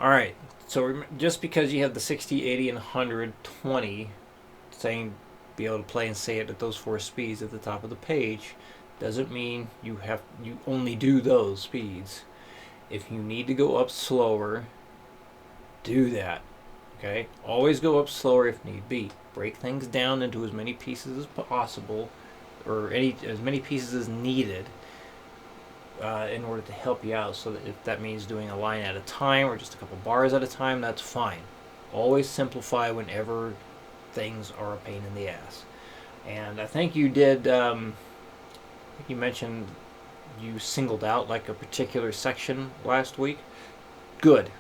Alright, so just because you have the 60, 80, and 120 saying be able to play and say it at those four speeds at the top of the page doesn't mean you only do those speeds. If you need to go up slower, do that. Okay? Always go up slower if need be. Break things down into as many pieces as possible, or as many pieces as needed, in order to help you out. So that if that means doing a line at a time or just a couple bars at a time, that's fine. Always simplify whenever things are a pain in the ass. And I think you did. I think you mentioned you singled out like a particular section last week. Good.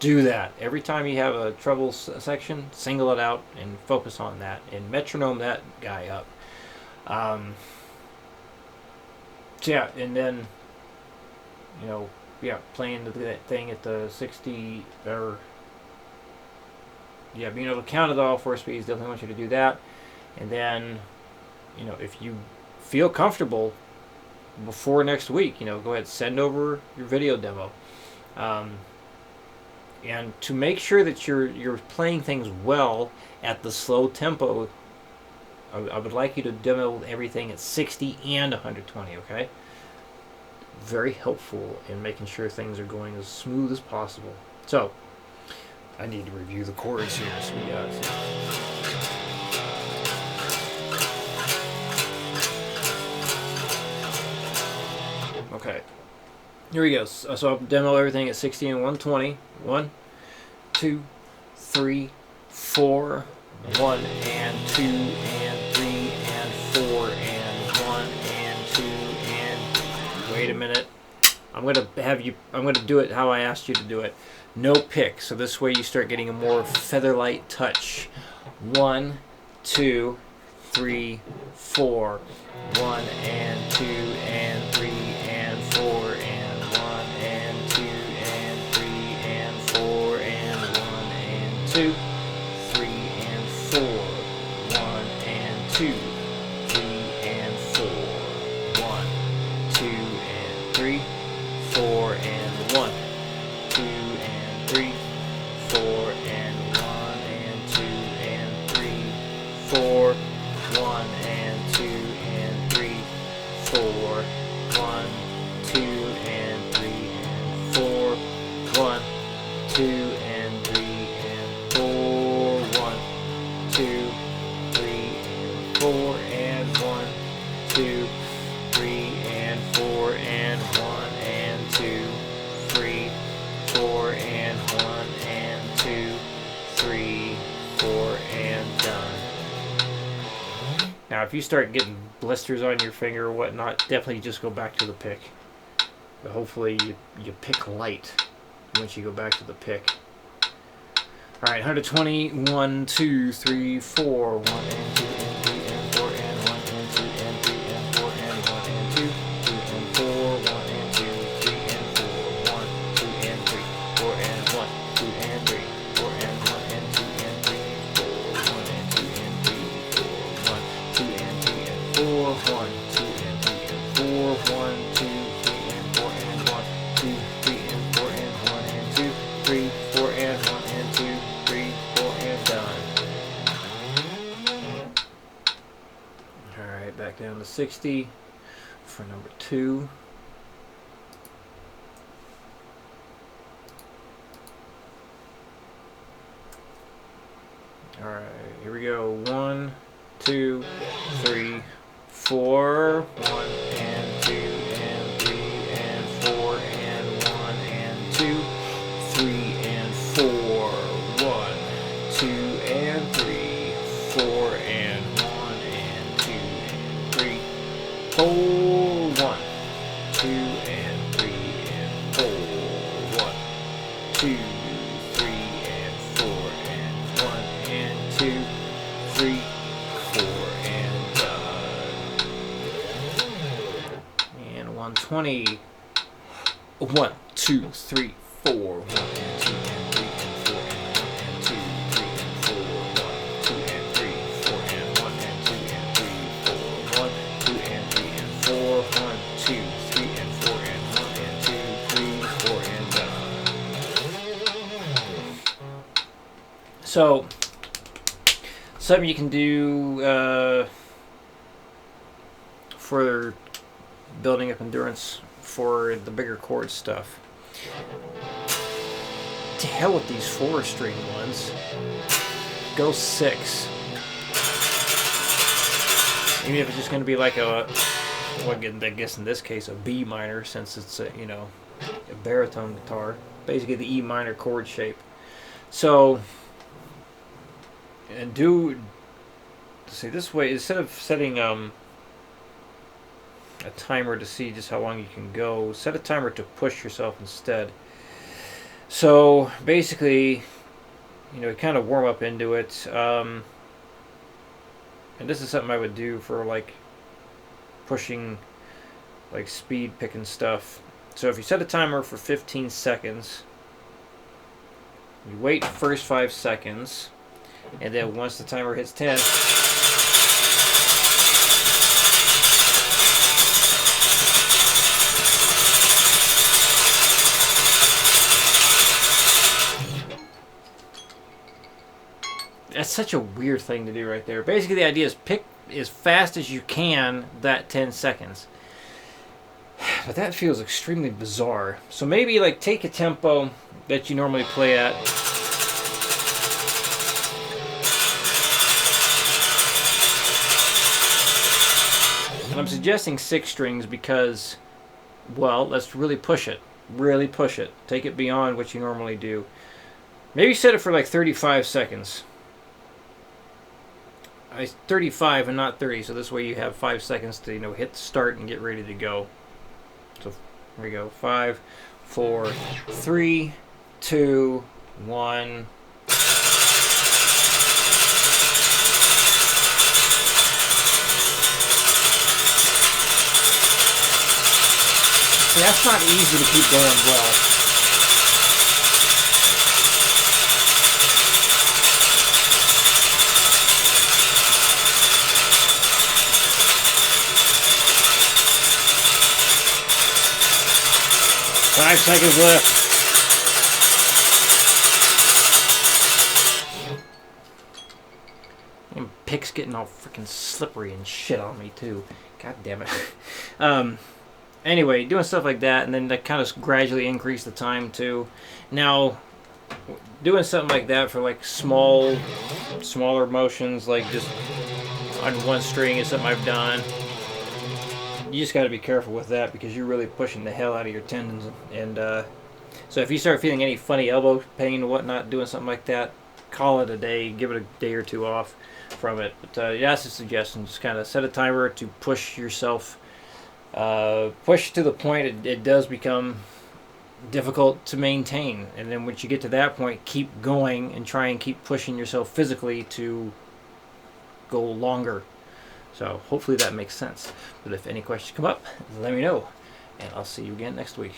Do that. Every time you have a treble section, single it out and focus on that and metronome that guy up. So yeah, and then, playing that thing at the 60, or being able to count it all four speeds, definitely want you to do that. And then, if you feel comfortable before next week, go ahead, send over your video demo. And to make sure that you're playing things well at the slow tempo, I would like you to demo everything at 60 and 120, okay? Very helpful in making sure things are going as smooth as possible. So, I need to review the chords here. So we got... Okay. Here we go. So I'll demo everything at 60 and 120. 1, 2, 3, 4, 1 and 2 and 3 and 4 and 1 and 2 and... Wait a minute. I'm gonna do it how I asked you to do it. No pick. So this way you start getting a more featherlight touch. 1, 2, 3, 4. 1 and 2 and 3 and 4 and 1 and 2 and 3 and 4 and 1 and 2, 3 and 4, 1 and 2, 3 and 4, 1, 2 and 3, 4 and 1, 2 and 3, 4 and 1 and 2 and 3, 4, 1 and 2 and 3, 4, 1, 2 and 3 and 4, 1, 2 and 3 and 4, 1, 2, 3 and 4 and 1, 2, 3 and 4 and 1 and 2, 3, 4 and 1 and 2, 3, 4 and done. Now, if you start getting blisters on your finger or whatnot, definitely just go back to the pick. But hopefully you pick light once you go back to the pick. Alright, 120, 1, 2, 3, 4, 1 and 2 and 3 and 4 and 1 and 2 and 3 and 4 and 1 and 2, 2 and 4, 1 and 2, 3 and 4, 1, 2 and 3, 4 and 1, 2 and 3, 4 and 1 and 2 and 3, 4, 1 and 2 and 3, 4, 1, 2 and 3 and 4, 1, 2 and 3 and 4, 1, 2, 3 and 4 and 1, 2, 3 and 4 and 1 and 2, 3, 4 and 1 and 2, 3, 4 and done. Alright, back down to 60 for number 2. Alright, here we go. 1, 2, 3, 4, 1 and 2 and 3 and 4 and 1 and 2, 3 and 4, 1, 2 and 3, 4 and 1 and 2 and 3, 4, 1, 2 and 3 and 4, 1, 2, 3 and 4 and 1 and 2, 3, 4 and done. And 120. 1, 2, 3, 4, 1 and 2 and 3 and 4 and 1 and 2, 3 and 4, 1, 2 and 3, 4 and 1 and 2 and 3, 4, 1, 2 and 3 and 4, 1, 2, 3 and 4 and 1 and 2, 3, 4 and done. So, something you can do for building up endurance for the bigger chord stuff. To hell with these 4-string ones. Go 6. Even if it's just going to be like a, well, I guess in this case a B minor, since it's a, you know, a baritone guitar, basically the E minor chord shape. So, and see this way, instead of setting a timer to see just how long you can go, set a timer to push yourself instead. So basically, you know, kind of warm up into it. And this is something I would do for like pushing, like speed picking stuff. So if you set a timer for 15 seconds, you wait the first 5 seconds, and then once the timer hits 10, that's such a weird thing to do right there. Basically, the idea is pick as fast as you can that 10 seconds. But that feels extremely bizarre. So maybe like take a tempo that you normally play at. And I'm suggesting 6 strings because, well, let's really push it. Really push it. Take it beyond what you normally do. Maybe set it for like 35 seconds. 35 and not 30, so this way you have 5 seconds to, you know, hit start and get ready to go. So here we go. 5, 4, 3, 2, 1. See, that's not easy to keep going well. Five seconds left. And pick's getting all freaking slippery and shit on me too. God damn it. Anyway, doing stuff like that, and then that kind of gradually increase the time too. Now, doing something like that for like smaller motions, like just on one string is something I've done. You just got to be careful with that because you're really pushing the hell out of your tendons. And so if you start feeling any funny elbow pain and whatnot doing something like that, call it a day. Give it a day or two off from it. But yeah, that's a suggestion. Just kind of set a timer to push yourself. Push to the point it does become difficult to maintain. And then once you get to that point, keep going and try and keep pushing yourself physically to go longer. So hopefully that makes sense. But if any questions come up, let me know. And I'll see you again next week.